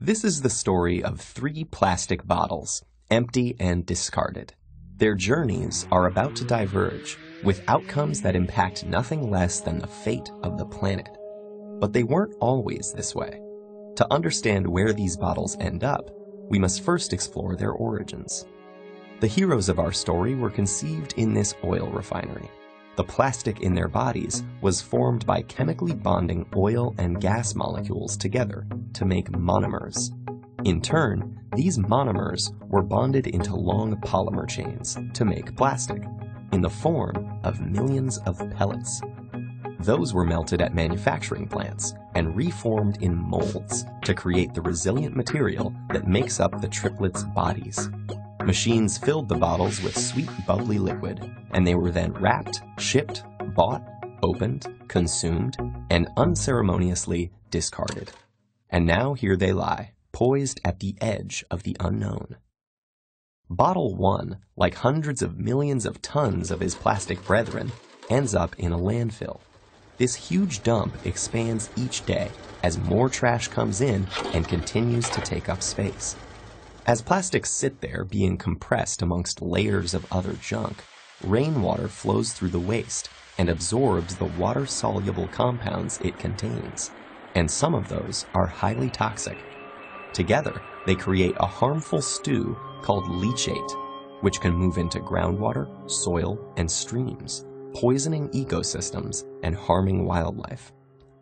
This is the story of 3 plastic bottles, empty and discarded. Their journeys are about to diverge, with outcomes that impact nothing less than the fate of the planet. But they weren't always this way. To understand where these bottles end up, we must first explore their origins. The heroes of our story were conceived in this oil refinery. The plastic in their bodies was formed by chemically bonding oil and gas molecules together to make monomers. In turn, these monomers were bonded into long polymer chains to make plastic, in the form of millions of pellets. Those were melted at manufacturing plants and reformed in molds to create the resilient material that makes up the triplets' bodies. Machines filled the bottles with sweet, bubbly liquid, and they were then wrapped, shipped, bought, opened, consumed, and unceremoniously discarded. And now here they lie, poised at the edge of the unknown. Bottle 1, like hundreds of millions of tons of his plastic brethren, ends up in a landfill. This huge dump expands each day as more trash comes in and continues to take up space. As plastics sit there being compressed amongst layers of other junk, rainwater flows through the waste and absorbs the water-soluble compounds it contains, and some of those are highly toxic. Together, they create a harmful stew called leachate, which can move into groundwater, soil, and streams, poisoning ecosystems and harming wildlife.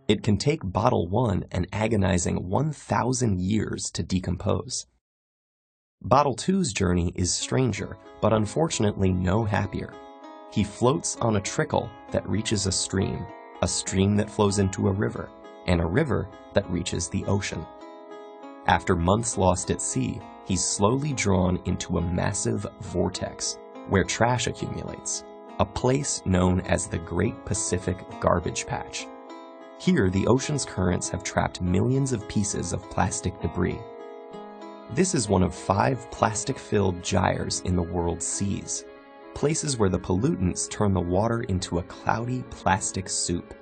It can take bottle 1 an agonizing 1,000 years to decompose. Bottle 2's journey is stranger, but unfortunately no happier. He floats on a trickle that reaches a stream that flows into a river, and a river that reaches the ocean. After months lost at sea, he's slowly drawn into a massive vortex where trash accumulates, a place known as the Great Pacific Garbage Patch. Here, the ocean's currents have trapped millions of pieces of plastic debris. This is one of 5 plastic-filled gyres in the world's seas, places where the pollutants turn the water into a cloudy plastic soup.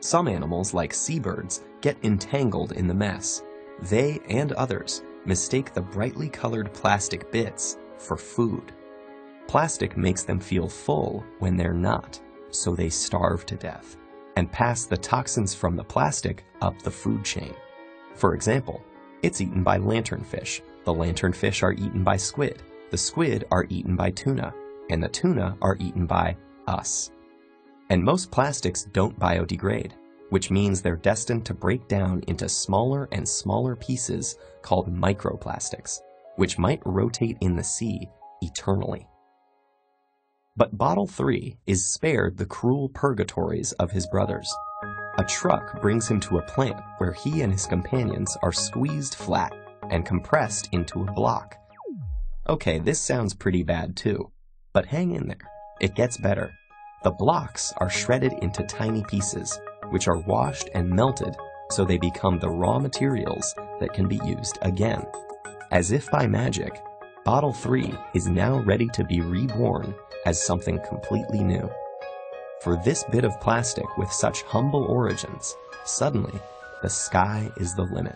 Some animals, like seabirds, get entangled in the mess. They and others mistake the brightly colored plastic bits for food. Plastic makes them feel full when they're not, so they starve to death and pass the toxins from the plastic up the food chain. For example, it's eaten by lanternfish. The lanternfish are eaten by squid. The squid are eaten by tuna. And the tuna are eaten by us. And most plastics don't biodegrade, which means they're destined to break down into smaller and smaller pieces called microplastics, which might rotate in the sea eternally. But Bottle 3 is spared the cruel purgatories of his brothers. A truck brings him to a plant where he and his companions are squeezed flat and compressed into a block. Okay, this sounds pretty bad too, but hang in there. It gets better. The blocks are shredded into tiny pieces, which are washed and melted so they become the raw materials that can be used again. As if by magic, Bottle 3 is now ready to be reborn as something completely new. For this bit of plastic with such humble origins, suddenly, the sky is the limit.